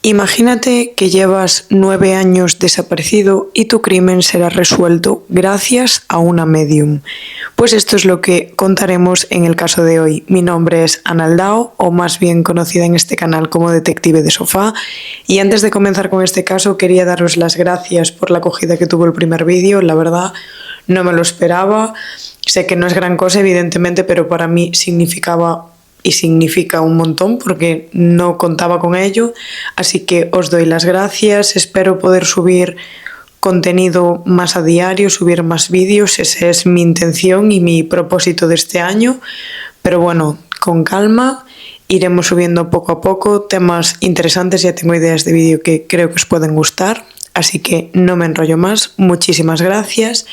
Imagínate que llevas 9 años desaparecido y tu crimen será resuelto gracias a una medium. Pues esto es lo que contaremos en el caso de hoy. Mi nombre es Ana Aldao, o más bien conocida en este canal como Detective de Sofá. Y antes de comenzar con este caso, quería daros las gracias por la acogida que tuvo el primer vídeo. La verdad, no me lo esperaba. Sé que no es gran cosa, evidentemente, pero para mí significaba y significa un montón porque no contaba con ello, así que os doy las gracias. Espero poder subir contenido más a diario, subir más vídeos, esa es mi intención y mi propósito de este año, pero bueno, con calma, iremos subiendo poco a poco temas interesantes. Ya tengo ideas de vídeo que creo que os pueden gustar, así que no me enrollo más. Muchísimas gracias,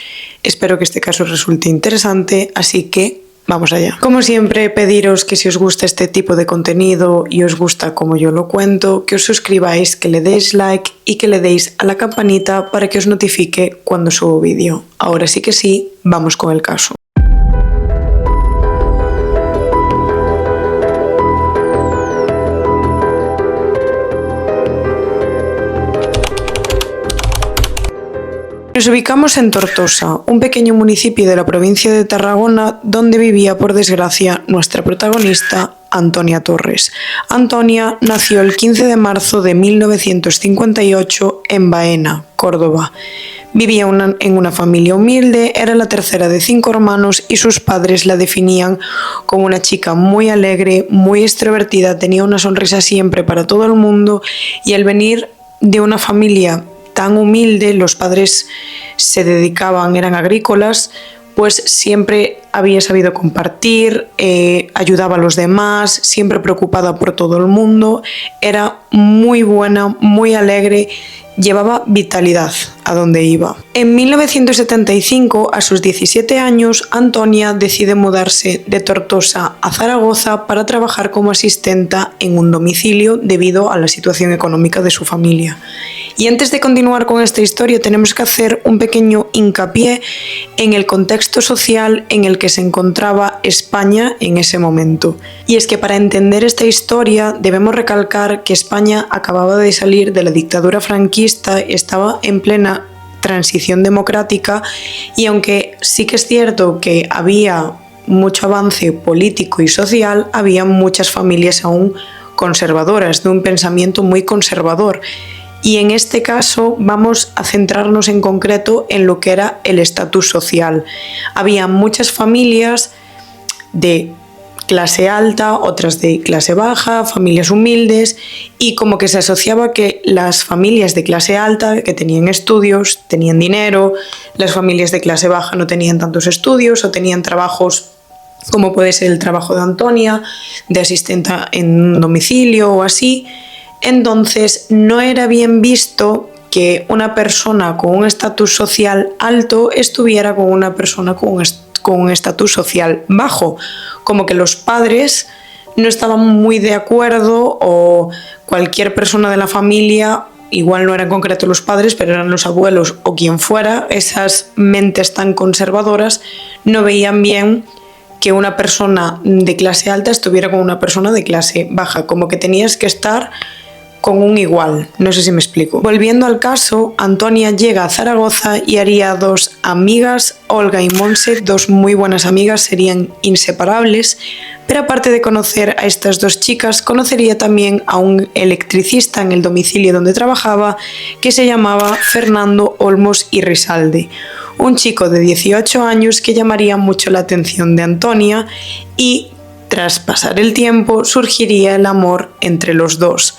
espero que este caso resulte interesante, así que vamos allá. Como siempre, pediros que si os gusta este tipo de contenido y os gusta como yo lo cuento, que os suscribáis, que le deis like y que le deis a la campanita para que os notifique cuando subo vídeo. Ahora sí que sí, vamos con el caso. Nos ubicamos en Tortosa, un pequeño municipio de la provincia de Tarragona donde vivía, por desgracia, nuestra protagonista, Antonia Torres. Antonia nació el 15 de marzo de 1958 en Baena, Córdoba. Vivía en una familia humilde, era la tercera de 5 hermanos y sus padres la definían como una chica muy alegre, muy extrovertida, tenía una sonrisa siempre para todo el mundo y al venir de una familia tan humilde, los padres eran agrícolas, pues siempre había sabido compartir, ayudaba a los demás, siempre preocupada por todo el mundo, era muy buena, muy alegre, llevaba vitalidad a donde iba. En 1975, a sus 17 años, Antonia decide mudarse de Tortosa a Zaragoza para trabajar como asistenta en un domicilio debido a la situación económica de su familia. Y antes de continuar con esta historia, tenemos que hacer un pequeño hincapié en el contexto social en el que se encontraba España en ese momento. Y es que para entender esta historia debemos recalcar que España acababa de salir de la dictadura franquista, estaba en plena transición democrática y aunque sí que es cierto que había mucho avance político y social, había muchas familias aún conservadoras, de un pensamiento muy conservador. Y en este caso vamos a centrarnos en concreto en lo que era el estatus social. Había muchas familias de clase alta, otras de clase baja, familias humildes, y como que se asociaba que las familias de clase alta, que tenían estudios, tenían dinero, las familias de clase baja no tenían tantos estudios o tenían trabajos como puede ser el trabajo de Antonia, de asistenta en un domicilio o así. Entonces no era bien visto que una persona con un estatus social alto estuviera con una persona con un estatus social bajo, como que los padres no estaban muy de acuerdo, o cualquier persona de la familia, igual no eran en concreto los padres, pero eran los abuelos o quien fuera, esas mentes tan conservadoras no veían bien que una persona de clase alta estuviera con una persona de clase baja, como que tenías que estar con un igual, no sé si me explico. Volviendo al caso, Antonia llega a Zaragoza y haría 2 amigas, Olga y Monse, 2 muy buenas amigas, serían inseparables, pero aparte de conocer a estas 2 chicas, conocería también a un electricista en el domicilio donde trabajaba que se llamaba Fernando Olmos y Risalde, un chico de 18 años que llamaría mucho la atención de Antonia y, tras pasar el tiempo, surgiría el amor entre los dos.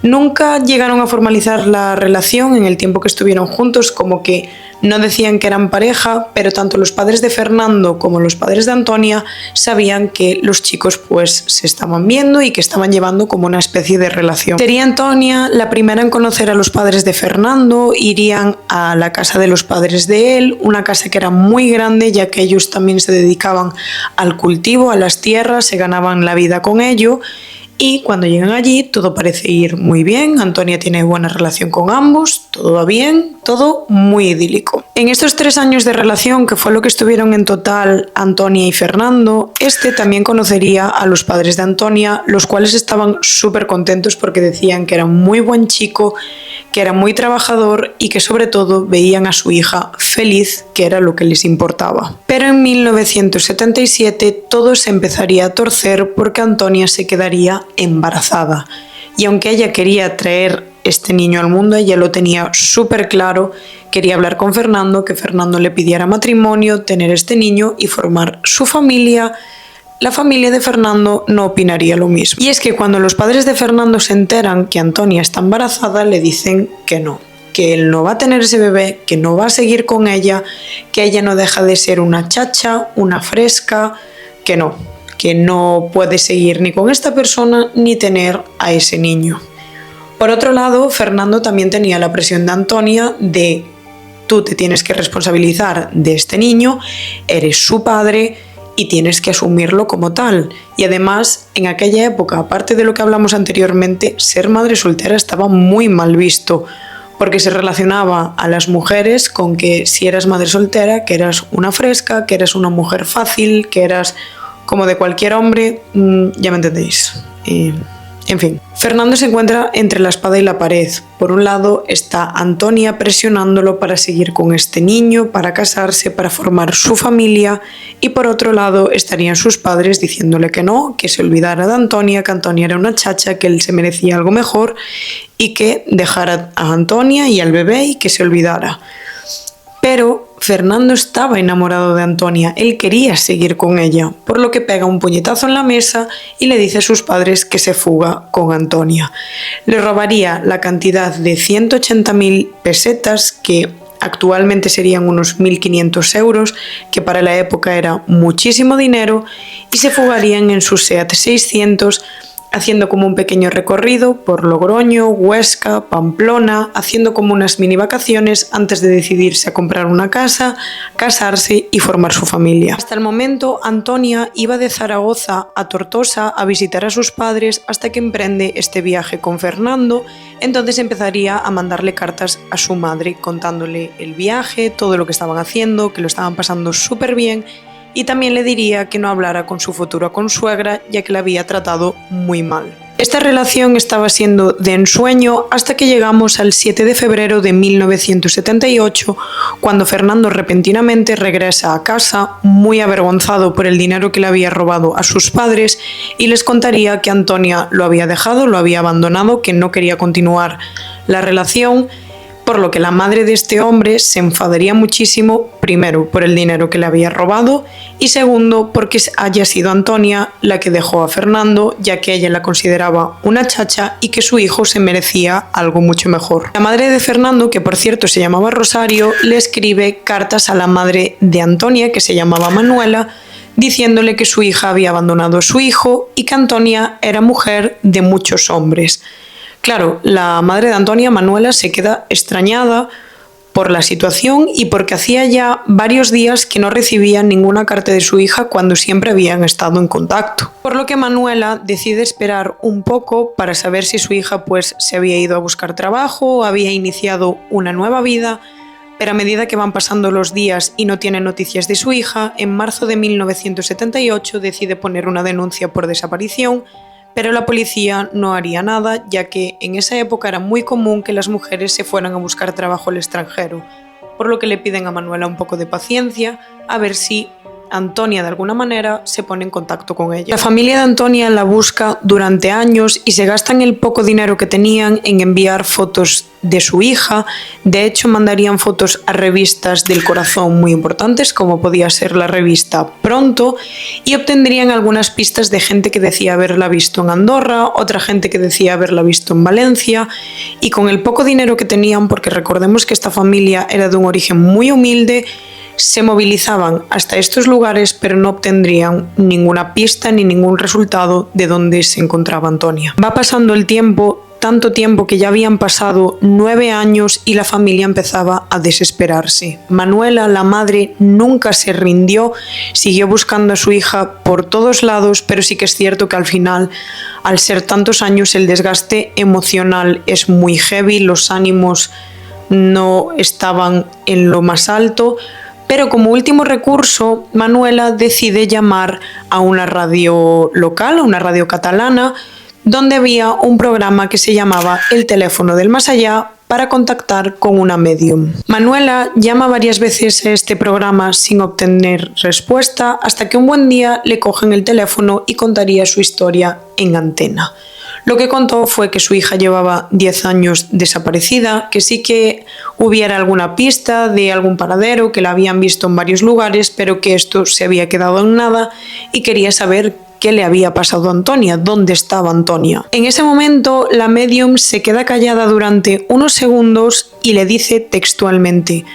Nunca llegaron a formalizar la relación en el tiempo que estuvieron juntos, como que no decían que eran pareja, pero tanto los padres de Fernando como los padres de Antonia sabían que los chicos pues se estaban viendo y que estaban llevando como una especie de relación. Sería Antonia la primera en conocer a los padres de Fernando, irían a la casa de los padres de él, una casa que era muy grande ya que ellos también se dedicaban al cultivo, a las tierras, se ganaban la vida con ello. Y cuando llegan allí todo parece ir muy bien, Antonia tiene buena relación con ambos, todo va bien, todo muy idílico. En estos 3 años de relación, que fue lo que estuvieron en total Antonia y Fernando, también conocería a los padres de Antonia, los cuales estaban súper contentos porque decían que era un muy buen chico, que era muy trabajador y que sobre todo veían a su hija feliz, que era lo que les importaba. Pero en 1977 todo se empezaría a torcer porque Antonia se quedaría embarazada. Y aunque ella quería traer este niño al mundo, ella lo tenía súper claro, quería hablar con Fernando, que Fernando le pidiera matrimonio, tener este niño y formar su familia. La familia de Fernando no opinaría lo mismo. Y es que cuando los padres de Fernando se enteran que Antonia está embarazada, le dicen que no, que él no va a tener ese bebé, que no va a seguir con ella, que ella no deja de ser una chacha, una fresca, que no puede seguir ni con esta persona ni tener a ese niño. Por otro lado, Fernando también tenía la presión de Antonia de: tú te tienes que responsabilizar de este niño, eres su padre y tienes que asumirlo como tal. Y además, en aquella época, aparte de lo que hablamos anteriormente, ser madre soltera estaba muy mal visto, porque se relacionaba a las mujeres con que si eras madre soltera, que eras una fresca, que eras una mujer fácil, que eras como de cualquier hombre, ya me entendéis. En fin, Fernando se encuentra entre la espada y la pared. Por un lado está Antonia presionándolo para seguir con este niño, para casarse, para formar su familia, y por otro lado estarían sus padres diciéndole que no, que se olvidara de Antonia, que Antonia era una chacha, que él se merecía algo mejor y que dejara a Antonia y al bebé y que se olvidara. Pero Fernando estaba enamorado de Antonia, él quería seguir con ella, por lo que pega un puñetazo en la mesa y le dice a sus padres que se fuga con Antonia. Le robaría la cantidad de 180.000 pesetas, que actualmente serían unos 1.500 euros, que para la época era muchísimo dinero, y se fugarían en su SEAT 600, haciendo como un pequeño recorrido por Logroño, Huesca, Pamplona, haciendo como unas mini vacaciones antes de decidirse a comprar una casa, casarse y formar su familia. Hasta el momento, Antonia iba de Zaragoza a Tortosa a visitar a sus padres hasta que emprende este viaje con Fernando. Entonces empezaría a mandarle cartas a su madre contándole el viaje, todo lo que estaban haciendo, que lo estaban pasando súper bien, y también le diría que no hablara con su futura consuegra, ya que la había tratado muy mal. Esta relación estaba siendo de ensueño hasta que llegamos al 7 de febrero de 1978, cuando Fernando repentinamente regresa a casa, muy avergonzado por el dinero que le había robado a sus padres, y les contaría que Antonia lo había dejado, lo había abandonado, que no quería continuar la relación, por lo que la madre de este hombre se enfadaría muchísimo, primero por el dinero que le había robado y segundo porque haya sido Antonia la que dejó a Fernando, ya que ella la consideraba una chacha y que su hijo se merecía algo mucho mejor. La madre de Fernando, que por cierto se llamaba Rosario, le escribe cartas a la madre de Antonia, que se llamaba Manuela, diciéndole que su hija había abandonado a su hijo y que Antonia era mujer de muchos hombres. Claro, la madre de Antonia, Manuela, se queda extrañada por la situación y porque hacía ya varios días que no recibía ninguna carta de su hija cuando siempre habían estado en contacto. Por lo que Manuela decide esperar un poco para saber si su hija se había ido a buscar trabajo o había iniciado una nueva vida, pero a medida que van pasando los días y no tiene noticias de su hija, en marzo de 1978 decide poner una denuncia por desaparición, pero la policía no haría nada, ya que en esa época era muy común que las mujeres se fueran a buscar trabajo al extranjero, por lo que le piden a Manuela un poco de paciencia, a ver si Antonia de alguna manera se pone en contacto con ella. La familia de Antonia la busca durante años y se gastan el poco dinero que tenían en enviar fotos de su hija. De hecho, mandarían fotos a revistas del corazón muy importantes, como podía ser la revista Pronto, y obtendrían algunas pistas de gente que decía haberla visto en Andorra, otra gente que decía haberla visto en Valencia, y con el poco dinero que tenían, porque recordemos que esta familia era de un origen muy humilde, se movilizaban hasta estos lugares, pero no obtendrían ninguna pista ni ningún resultado de dónde se encontraba Antonia. Va pasando el tiempo tanto tiempo que ya habían pasado 9 años y la familia empezaba a desesperarse. Manuela, la madre, nunca se rindió, siguió buscando a su hija por todos lados, pero sí que es cierto que al final, al ser tantos años, el desgaste emocional es muy heavy, los ánimos no estaban en lo más alto, pero como último recurso, Manuela decide llamar a una radio local, a una radio catalana, donde había un programa que se llamaba El teléfono del más allá para contactar con una medium. Manuela llama varias veces a este programa sin obtener respuesta, hasta que un buen día le cogen el teléfono y contaría su historia en antena. Lo que contó fue que su hija llevaba 10 años desaparecida, que sí que hubiera alguna pista de algún paradero, que la habían visto en varios lugares, pero que esto se había quedado en nada y quería saber qué le había pasado a Antonia, dónde estaba Antonia. En ese momento, la medium se queda callada durante unos segundos y le dice textualmente: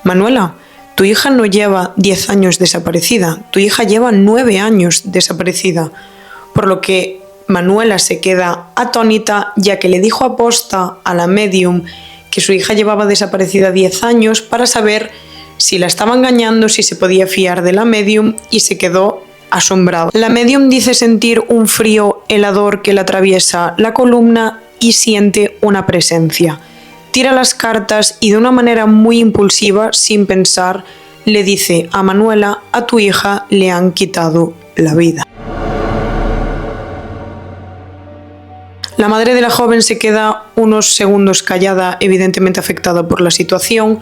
Manuela, tu hija no lleva 10 años desaparecida, tu hija lleva 9 años desaparecida. Por lo que Manuela se queda atónita, ya que le dijo aposta a la medium que su hija llevaba desaparecida 10 años para saber si la estaba engañando, si se podía fiar de la medium, y se quedó asombrada. La medium dice sentir un frío helador que le atraviesa la columna y siente una presencia. Tira las cartas y de una manera muy impulsiva, sin pensar, le dice a Manuela: a tu hija le han quitado la vida. La madre de la joven se queda unos segundos callada, evidentemente afectada por la situación,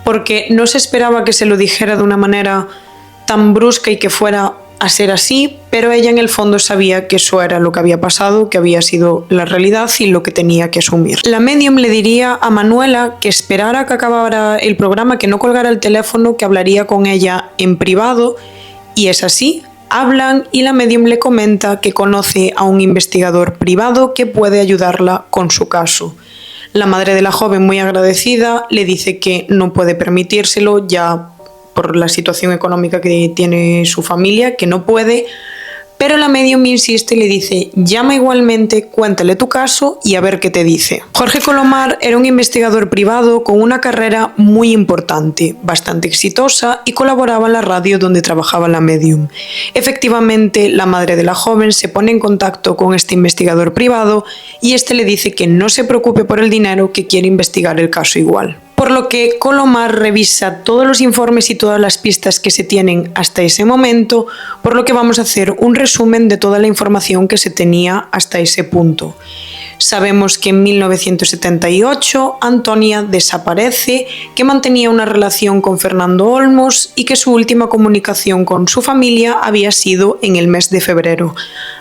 porque no se esperaba que se lo dijera de una manera tan brusca y que fuera a ser así, pero ella en el fondo sabía que eso era lo que había pasado, que había sido la realidad y lo que tenía que asumir. La medium le diría a Manuela que esperara que acabara el programa, que no colgara el teléfono, que hablaría con ella en privado, y es así. Hablan y la medium le comenta que conoce a un investigador privado que puede ayudarla con su caso. La madre de la joven, muy agradecida, le dice que no puede permitírselo ya por la situación económica que tiene su familia, que no puede, pero la medium insiste y le dice: llama igualmente, cuéntale tu caso y a ver qué te dice. Jorge Colomar era un investigador privado con una carrera muy importante, bastante exitosa, y colaboraba en la radio donde trabajaba la medium. Efectivamente, la madre de la joven se pone en contacto con este investigador privado y este le dice que no se preocupe por el dinero, que quiere investigar el caso igual. Por lo que Colomar revisa todos los informes y todas las pistas que se tienen hasta ese momento, por lo que vamos a hacer un resumen de toda la información que se tenía hasta ese punto. Sabemos que en 1978 Antonia desaparece, que mantenía una relación con Fernando Olmos y que su última comunicación con su familia había sido en el mes de febrero.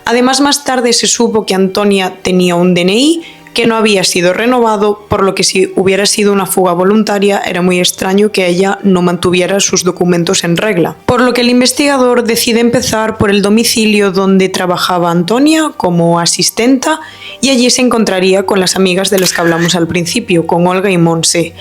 Además, más tarde se supo que Antonia tenía un DNI que no había sido renovado, por lo que si hubiera sido una fuga voluntaria era muy extraño que ella no mantuviera sus documentos en regla. Por lo que el investigador decide empezar por el domicilio donde trabajaba Antonia como asistenta, y allí se encontraría con las amigas de las que hablamos al principio, con Olga y Monse.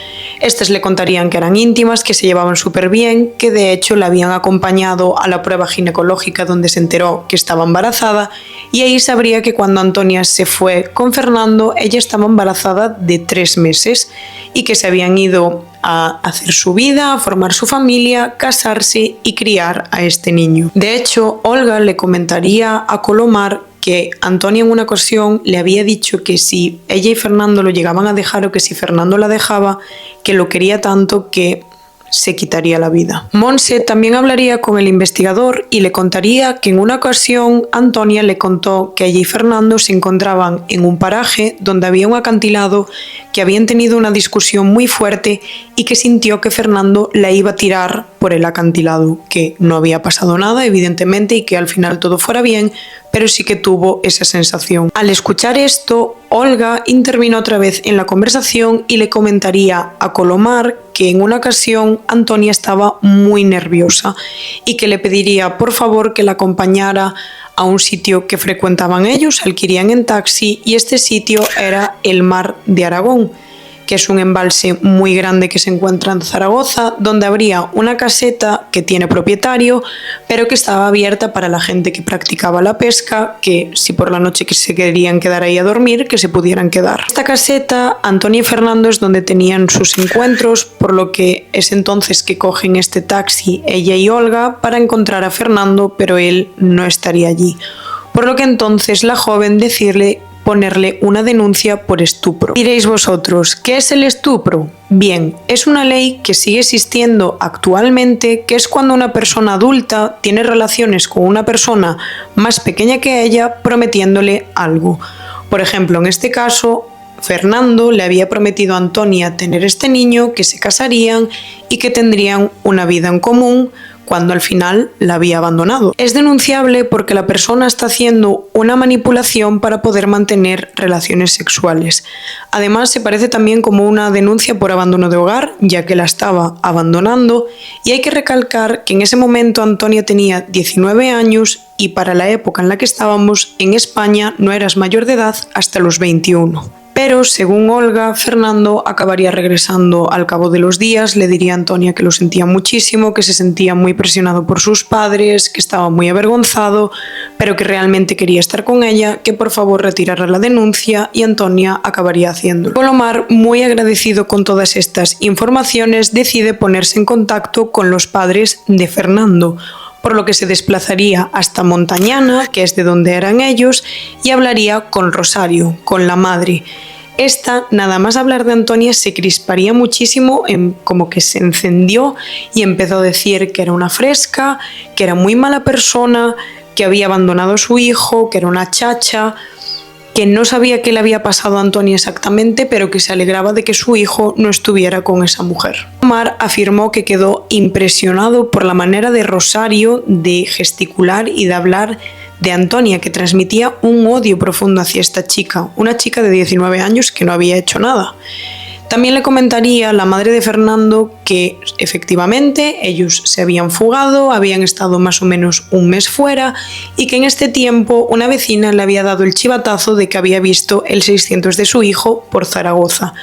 Estas le contarían que eran íntimas, que se llevaban súper bien, que de hecho la habían acompañado a la prueba ginecológica donde se enteró que estaba embarazada, y ahí sabría que cuando Antonia se fue con Fernando, ella estaba embarazada de 3 meses y que se habían ido a hacer su vida, a formar su familia, casarse y criar a este niño. De hecho, Olga le comentaría a Colomar que Antonia en una ocasión le había dicho que si ella y Fernando lo llegaban a dejar o que si Fernando la dejaba, que lo quería tanto que se quitaría la vida. Monse también hablaría con el investigador y le contaría que en una ocasión Antonia le contó que ella y Fernando se encontraban en un paraje donde había un acantilado, que habían tenido una discusión muy fuerte y que sintió que Fernando la iba a tirar por el acantilado, que no había pasado nada evidentemente y que al final todo fuera bien, pero sí que tuvo esa sensación. Al escuchar esto, Olga intervino otra vez en la conversación y le comentaría a Colomar que en una ocasión Antonia estaba muy nerviosa y que le pediría por favor que la acompañara a un sitio que frecuentaban ellos, al que irían en taxi, y este sitio era el Mar de Aragón, que es un embalse muy grande que se encuentra en Zaragoza, donde habría una caseta que tiene propietario, pero que estaba abierta para la gente que practicaba la pesca, que si por la noche que se querían quedar ahí a dormir, que se pudieran quedar. Esta caseta, Antonia y Fernando es donde tenían sus encuentros, por lo que es entonces que cogen este taxi ella y Olga para encontrar a Fernando, pero él no estaría allí. Por lo que entonces la joven decide ponerle una denuncia por estupro. Diréis vosotros, ¿qué es el estupro? Bien, es una ley que sigue existiendo actualmente, que es cuando una persona adulta tiene relaciones con una persona más pequeña que ella prometiéndole algo. Por ejemplo, en este caso, Fernando le había prometido a Antonia tener este niño, que se casarían y que tendrían una vida en común, cuando al final la había abandonado. Es denunciable porque la persona está haciendo una manipulación para poder mantener relaciones sexuales. Además, se parece también como una denuncia por abandono de hogar, ya que la estaba abandonando, y hay que recalcar que en ese momento Antonia tenía 19 años y para la época en la que estábamos, en España no eras mayor de edad hasta los 21. Pero, según Olga, Fernando acabaría regresando al cabo de los días, le diría a Antonia que lo sentía muchísimo, que se sentía muy presionado por sus padres, que estaba muy avergonzado, pero que realmente quería estar con ella, que por favor retirara la denuncia y Antonia acabaría haciéndolo. Colomar, muy agradecido con todas estas informaciones, decide ponerse en contacto con los padres de Fernando, por lo que se desplazaría hasta Montañana, que es de donde eran ellos, y hablaría con Rosario, con la madre. Esta, nada más hablar de Antonia, se crisparía muchísimo, como que se encendió y empezó a decir que era una fresca, que era muy mala persona, que había abandonado a su hijo, que era una chacha, que no sabía qué le había pasado a Antonia exactamente, pero que se alegraba de que su hijo no estuviera con esa mujer. Omar afirmó que quedó impresionado por la manera de Rosario de gesticular y de hablar de Antonia, que transmitía un odio profundo hacia esta chica, una chica de 19 años que no había hecho nada. También le comentaría la madre de Fernando que efectivamente ellos se habían fugado, habían estado más o menos un mes fuera y que en este tiempo una vecina le había dado el chivatazo de que había visto el 600 de su hijo por Zaragoza,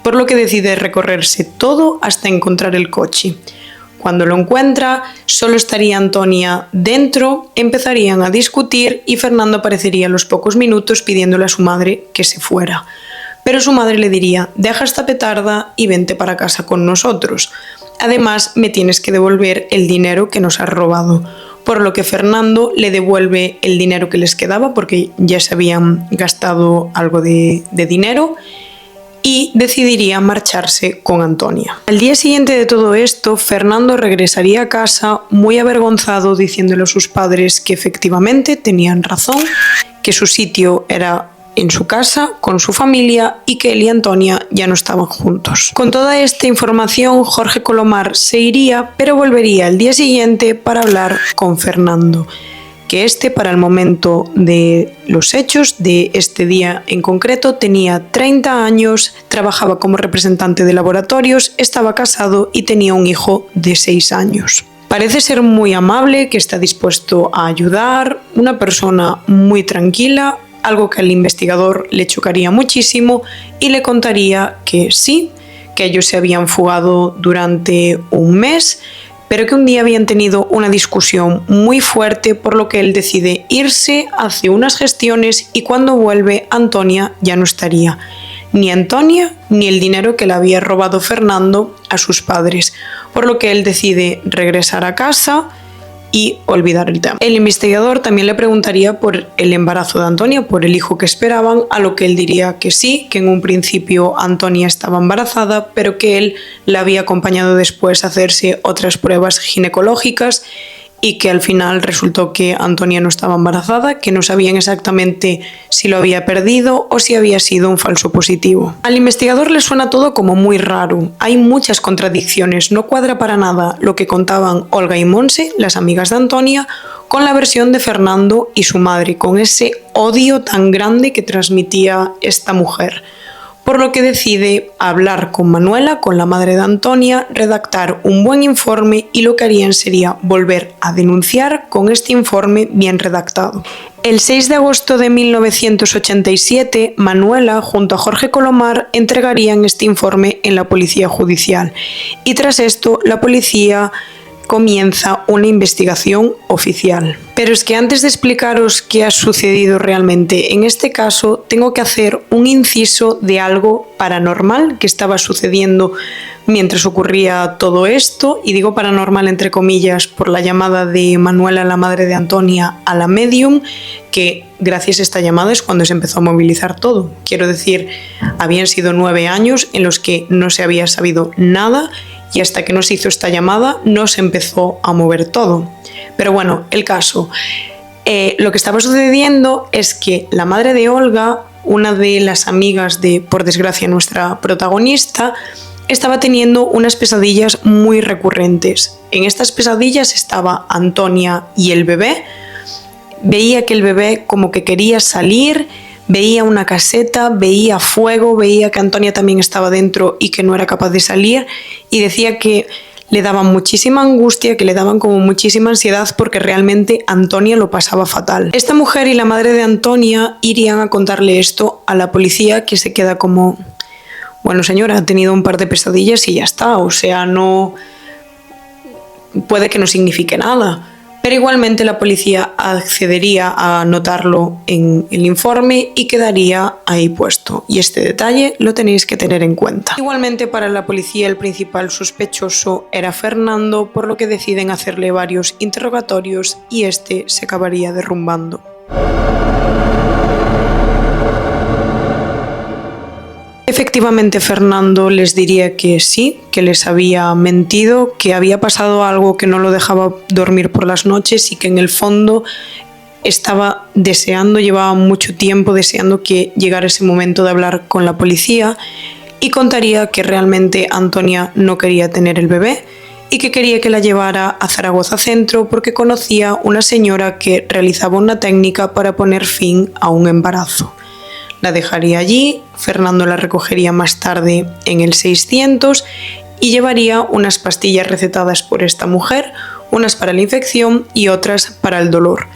por lo que decide recorrerse todo hasta encontrar el coche. Cuando lo encuentra, solo estaría Antonia dentro, empezarían a discutir y Fernando aparecería a los pocos minutos pidiéndole a su madre que se fuera. Pero su madre le diría, deja esta petarda y vente para casa con nosotros. Además, me tienes que devolver el dinero que nos has robado. Por lo que Fernando le devuelve el dinero que les quedaba, porque ya se habían gastado algo de dinero, y decidiría marcharse con Antonia. Al día siguiente de todo esto, Fernando regresaría a casa muy avergonzado, diciéndole a sus padres que efectivamente tenían razón, que su sitio era en su casa, con su familia, y que él y Antonia ya no estaban juntos. Con toda esta información, Jorge Colomar se iría, pero volvería al día siguiente para hablar con Fernando, que para el momento de los hechos, de este día en concreto, tenía 30 años, trabajaba como representante de laboratorios, estaba casado y tenía un hijo de 6 años. Parece ser muy amable, que está dispuesto a ayudar, una persona muy tranquila, algo que al investigador le chocaría muchísimo y le contaría que sí, que ellos se habían fugado durante un mes, pero que un día habían tenido una discusión muy fuerte, por lo que él decide irse, hace unas gestiones y cuando vuelve Antonia ya no estaría. Ni Antonia ni el dinero que le había robado Fernando a sus padres, por lo que él decide regresar a casa y olvidar el tema. El investigador también le preguntaría por el embarazo de Antonia, por el hijo que esperaban, a lo que él diría que sí, que en un principio Antonia estaba embarazada, pero que él la había acompañado después a hacerse otras pruebas ginecológicas y que al final resultó que Antonia no estaba embarazada, que no sabían exactamente si lo había perdido o si había sido un falso positivo. Al investigador le suena todo como muy raro, hay muchas contradicciones, no cuadra para nada lo que contaban Olga y Monse, las amigas de Antonia, con la versión de Fernando y su madre, con ese odio tan grande que transmitía esta mujer. por lo que decide hablar con Manuela, con la madre de Antonia, redactar un buen informe y lo que harían sería volver a denunciar con este informe bien redactado. El 6 de agosto de 1987, Manuela junto a Jorge Colomar entregarían este informe en la Policía Judicial y tras esto la policía comienza una investigación oficial. Pero es que antes de explicaros qué ha sucedido realmente en este caso, tengo que hacer un inciso de algo paranormal que estaba sucediendo mientras ocurría todo esto, y digo paranormal entre comillas por la llamada de Manuela, la madre de Antonia, a la medium, que gracias a esta llamada es cuando se empezó a movilizar todo. Quiero decir, habían sido 9 años en los que no se había sabido nada y hasta que no se hizo esta llamada no se empezó a mover todo. Pero bueno, el caso. Lo que estaba sucediendo es que la madre de Olga, una de las amigas de, por desgracia, nuestra protagonista, estaba teniendo unas pesadillas muy recurrentes. En estas pesadillas estaba Antonia y el bebé. Veía que el bebé como que quería salir, veía una caseta, veía fuego, veía que Antonia también estaba dentro y que no era capaz de salir, y decía que le daban muchísima angustia, que le daban como muchísima ansiedad porque realmente Antonia lo pasaba fatal. Esta mujer y la madre de Antonia irían a contarle esto a la policía, que se queda como, bueno señora, ha tenido un par de pesadillas y ya está, o sea, no puede que no signifique nada. Pero igualmente la policía accedería a anotarlo en el informe y quedaría ahí puesto. Y este detalle lo tenéis que tener en cuenta. Igualmente para la policía el principal sospechoso era Fernando, por lo que deciden hacerle varios interrogatorios y este se acabaría derrumbando. Efectivamente, Fernando les diría que sí, que les había mentido, que había pasado algo que no lo dejaba dormir por las noches y que en el fondo estaba deseando, llevaba mucho tiempo deseando que llegara ese momento de hablar con la policía, y contaría que realmente Antonia no quería tener el bebé y que quería que la llevara a Zaragoza Centro porque conocía una señora que realizaba una técnica para poner fin a un embarazo. La dejaría allí, Fernando la recogería más tarde en el 600 y llevaría unas pastillas recetadas por esta mujer, unas para la infección y otras para el dolor.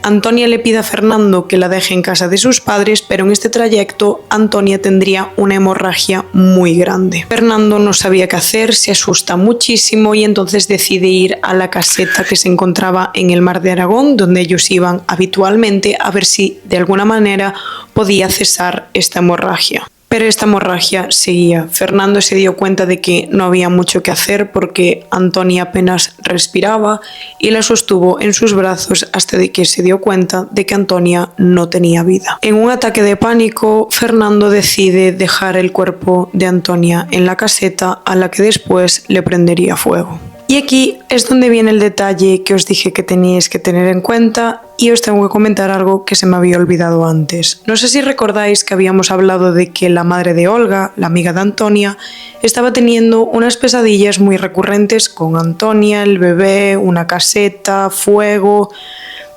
Antonia le pide a Fernando que la deje en casa de sus padres, pero en este trayecto Antonia tendría una hemorragia muy grande. Fernando no sabía qué hacer, se asusta muchísimo y entonces decide ir a la caseta que se encontraba en el Mar de Aragón, donde ellos iban habitualmente, a ver si de alguna manera podía cesar esta hemorragia. Pero esta hemorragia seguía. Fernando se dio cuenta de que no había mucho que hacer porque Antonia apenas respiraba y la sostuvo en sus brazos hasta de que se dio cuenta de que Antonia no tenía vida. En un ataque de pánico, Fernando decide dejar el cuerpo de Antonia en la caseta, a la que después le prendería fuego. Y aquí es donde viene el detalle que os dije que teníais que tener en cuenta, y os tengo que comentar algo que se me había olvidado antes. No sé si recordáis que habíamos hablado de que la madre de Olga, la amiga de Antonia, estaba teniendo unas pesadillas muy recurrentes con Antonia, el bebé, una caseta, fuego.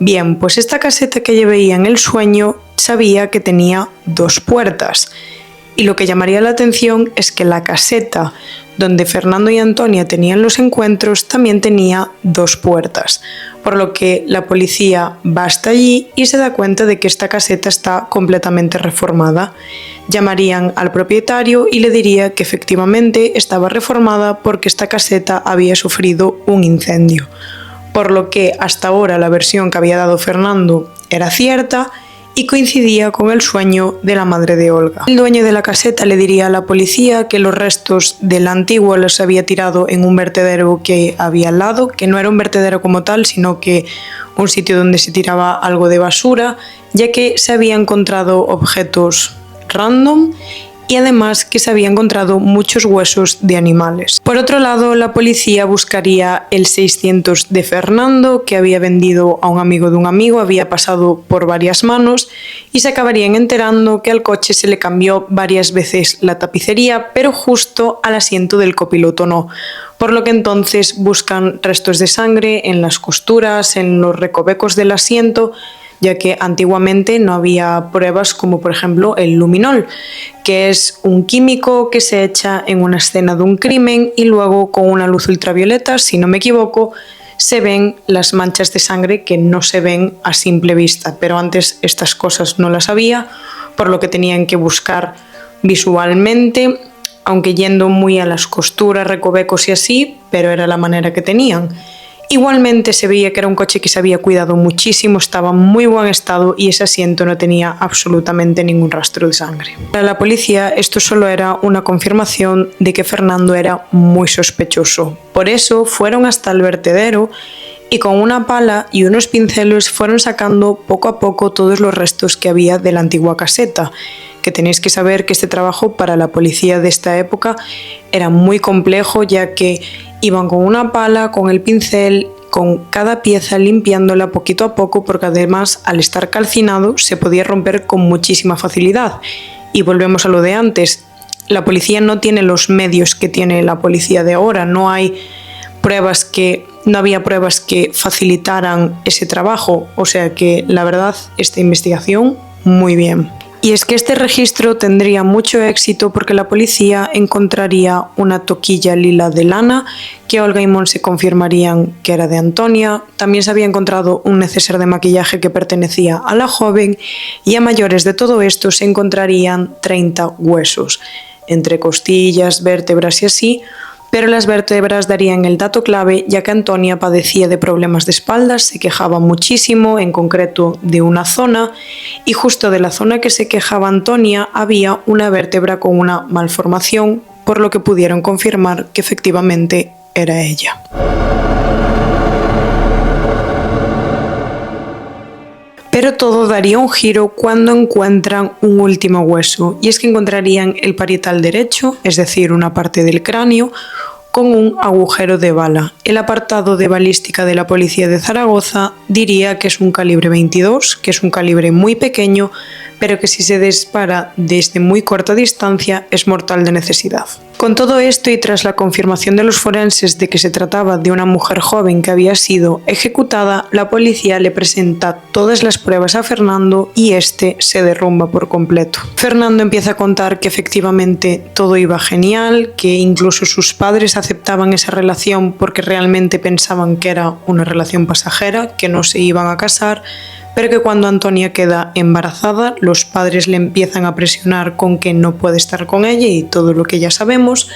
Bien, pues esta caseta que ella veía en el sueño sabía que tenía 2 puertas. Y lo que llamaría la atención es que la caseta donde Fernando y Antonia tenían los encuentros también tenía 2 puertas, por lo que la policía va hasta allí y se da cuenta de que esta caseta está completamente reformada. Llamarían al propietario y le diría que efectivamente estaba reformada porque esta caseta había sufrido un incendio, por lo que hasta ahora la versión que había dado Fernando era cierta y coincidía con el sueño de la madre de Olga. El dueño de la caseta le diría a la policía que los restos del antiguo los había tirado en un vertedero que había al lado, que no era un vertedero como tal, sino que un sitio donde se tiraba algo de basura, ya que se había encontrado objetos random y además que se había encontrado muchos huesos de animales. Por otro lado, la policía buscaría el 600 de Fernando, que había vendido a un amigo de un amigo, había pasado por varias manos y se acabarían enterando que al coche se le cambió varias veces la tapicería, pero justo al asiento del copiloto no. Por lo que entonces buscan restos de sangre en las costuras, en los recovecos del asiento, ya que antiguamente no había pruebas como por ejemplo el luminol, que es un químico que se echa en una escena de un crimen y luego con una luz ultravioleta, si no me equivoco, se ven las manchas de sangre que no se ven a simple vista, pero antes estas cosas no las había, por lo que tenían que buscar visualmente, aunque yendo muy a las costuras, recovecos y así, pero era la manera que tenían. Igualmente se veía que era un coche que se había cuidado muchísimo, estaba en muy buen estado y ese asiento no tenía absolutamente ningún rastro de sangre. Para la policía esto solo era una confirmación de que Fernando era muy sospechoso. Por eso fueron hasta el vertedero y con una pala y unos pinceles fueron sacando poco a poco todos los restos que había de la antigua caseta, que tenéis que saber que este trabajo para la policía de esta época era muy complejo, ya que iban con una pala, con el pincel, con cada pieza limpiándola poquito a poco, porque además al estar calcinado se podía romper con muchísima facilidad. Y volvemos a lo de antes, la policía no tiene los medios que tiene la policía de ahora, no había pruebas que facilitaran ese trabajo, o sea que la verdad esta investigación muy bien. Y es que este registro tendría mucho éxito porque la policía encontraría una toquilla lila de lana que Olga y Monse confirmarían que era de Antonia. También se había encontrado un neceser de maquillaje que pertenecía a la joven y a mayores de todo esto se encontrarían 30 huesos, entre costillas, vértebras y así, pero las vértebras darían el dato clave, ya que Antonia padecía de problemas de espaldas, se quejaba muchísimo, en concreto de una zona, y justo de la zona que se quejaba Antonia había una vértebra con una malformación, por lo que pudieron confirmar que efectivamente era ella. Pero todo daría un giro cuando encuentran un último hueso, y es que encontrarían el parietal derecho, es decir, una parte del cráneo, con un agujero de bala. El apartado de balística de la policía de Zaragoza diría que es un calibre 22, que es un calibre muy pequeño, pero que si se dispara desde muy corta distancia es mortal de necesidad. Con todo esto y tras la confirmación de los forenses de que se trataba de una mujer joven que había sido ejecutada, la policía le presenta todas las pruebas a Fernando y este se derrumba por completo. Fernando empieza a contar que efectivamente todo iba genial, que incluso sus padres aceptaban esa relación porque realmente pensaban que era una relación pasajera, que no se iban a casar, pero que cuando Antonia queda embarazada, los padres le empiezan a presionar con que no puede estar con ella y todo lo que ya sabemos,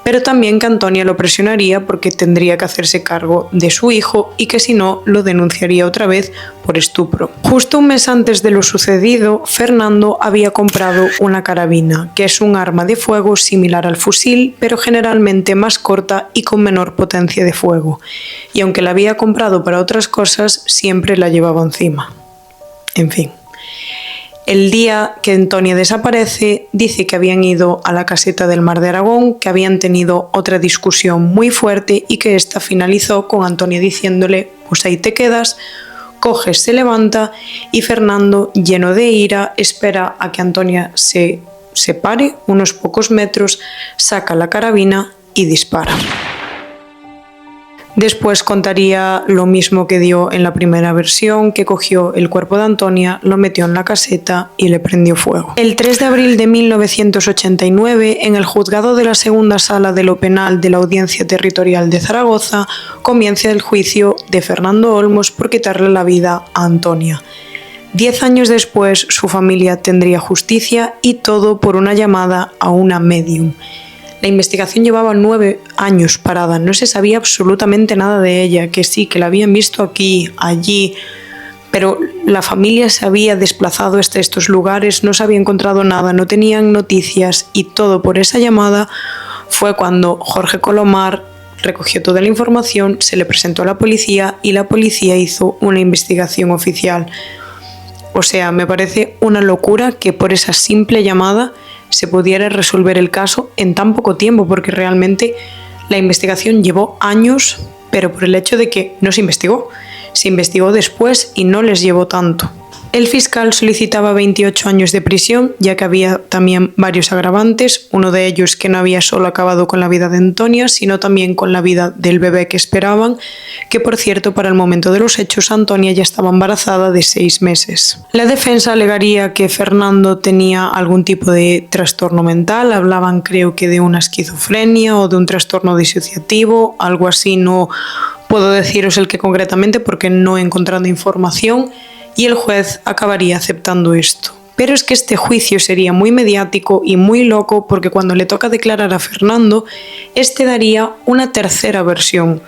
pero también que Antonia lo presionaría porque tendría que hacerse cargo de su hijo y que si no lo denunciaría otra vez por estupro. Justo un mes antes de lo sucedido, Fernando había comprado una carabina, que es un arma de fuego similar al fusil, pero generalmente más corta y con menor potencia de fuego, y aunque la había comprado para otras cosas, siempre la llevaba encima. En fin. El día que Antonia desaparece, dice que habían ido a la caseta del Mar de Aragón, que habían tenido otra discusión muy fuerte y que esta finalizó con Antonia diciéndole: pues ahí te quedas. Coge, se levanta y Fernando, lleno de ira, espera a que Antonia se separe unos pocos metros, saca la carabina y dispara. Después contaría lo mismo que dio en la primera versión, que cogió el cuerpo de Antonia, lo metió en la caseta y le prendió fuego. El 3 de abril de 1989, en el juzgado de la segunda sala de lo penal de la Audiencia Territorial de Zaragoza, comienza el juicio de Fernando Olmos por quitarle la vida a Antonia. 10 años después, su familia tendría justicia y todo por una llamada a una médium. La investigación llevaba 9 años parada, no se sabía absolutamente nada de ella, que sí, que la habían visto aquí, allí, pero la familia se había desplazado hasta estos lugares, no se había encontrado nada, no tenían noticias y todo por esa llamada fue cuando Jorge Colomar recogió toda la información, se le presentó a la policía y la policía hizo una investigación oficial. O sea, me parece una locura que por esa simple llamada se pudiera resolver el caso en tan poco tiempo, porque realmente la investigación llevó años, pero por el hecho de que no se investigó después y no les llevó tanto. El fiscal solicitaba 28 años de prisión, ya que había también varios agravantes, uno de ellos que no había solo acabado con la vida de Antonia, sino también con la vida del bebé que esperaban, que por cierto para el momento de los hechos Antonia ya estaba embarazada de 6 meses. La defensa alegaría que Fernando tenía algún tipo de trastorno mental, hablaban creo que de una esquizofrenia o de un trastorno disociativo, algo así, no puedo deciros el que concretamente porque no he encontrado información, y el juez acabaría aceptando esto. Pero es que este juicio sería muy mediático y muy loco porque cuando le toca declarar a Fernando, este daría una tercera versión.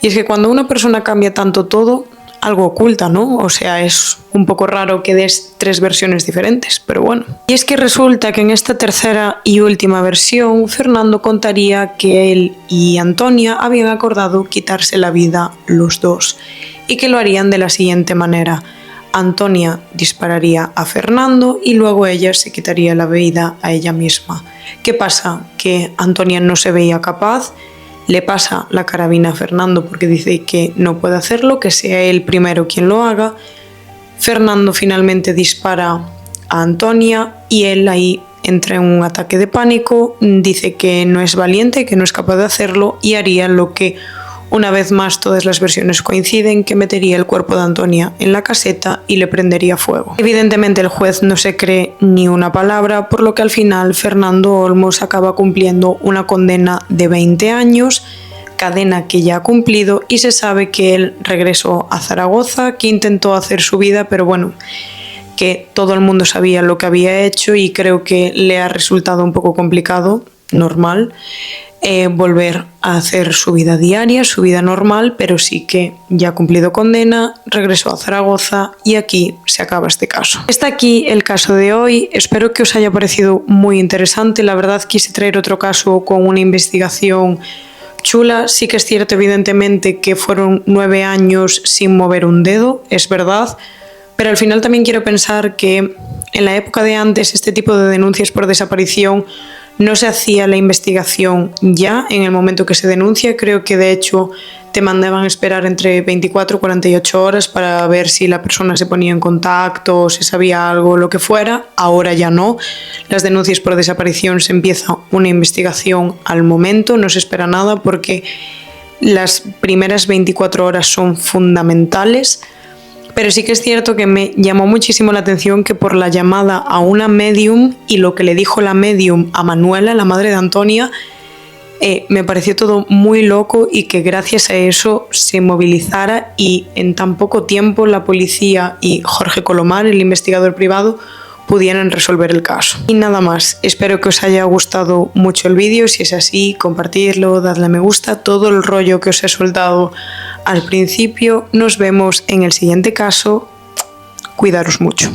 Y es que cuando una persona cambia tanto todo, algo oculta, ¿no? O sea, es un poco raro que des 3 versiones diferentes, pero bueno. Y es que resulta que en esta tercera y última versión, Fernando contaría que él y Antonia habían acordado quitarse la vida los dos y que lo harían de la siguiente manera. Antonia dispararía a Fernando y luego ella se quitaría la vida a ella misma. ¿Qué pasa? Que Antonia no se veía capaz, le pasa la carabina a Fernando porque dice que no puede hacerlo, que sea él primero quien lo haga. Fernando finalmente dispara a Antonia y él ahí entra en un ataque de pánico, dice que no es valiente, que no es capaz de hacerlo y haría lo que una vez más todas las versiones coinciden, que metería el cuerpo de Antonia en la caseta y le prendería fuego. Evidentemente el juez no se cree ni una palabra, por lo que al final Fernando Olmos acaba cumpliendo una condena de 20 años, cadena que ya ha cumplido, y se sabe que él regresó a Zaragoza, que intentó hacer su vida, pero bueno, que todo el mundo sabía lo que había hecho y creo que le ha resultado un poco complicado, normal, volver a hacer su vida diaria, su vida normal, pero sí que ya ha cumplido condena, regresó a Zaragoza y aquí se acaba este caso. Está aquí el caso de hoy, espero que os haya parecido muy interesante, la verdad quise traer otro caso con una investigación chula, sí que es cierto evidentemente que fueron 9 años sin mover un dedo, es verdad, pero al final también quiero pensar que en la época de antes este tipo de denuncias por desaparición no se hacía la investigación ya en el momento que se denuncia, creo que de hecho te mandaban a esperar entre 24 y 48 horas para ver si la persona se ponía en contacto, si sabía algo, lo que fuera. Ahora ya no, las denuncias por desaparición se empieza una investigación al momento, no se espera nada porque las primeras 24 horas son fundamentales. Pero sí que es cierto que me llamó muchísimo la atención que por la llamada a una medium y lo que le dijo la medium a Manuela, la madre de Antonia, me pareció todo muy loco y que gracias a eso se movilizara y en tan poco tiempo la policía y Jorge Colomar, el investigador privado, pudieran resolver el caso. Y nada más, espero que os haya gustado mucho el vídeo, si es así, compartirlo, dadle a me gusta, todo el rollo que os he soltado al principio. Nos vemos en el siguiente caso, cuidaros mucho.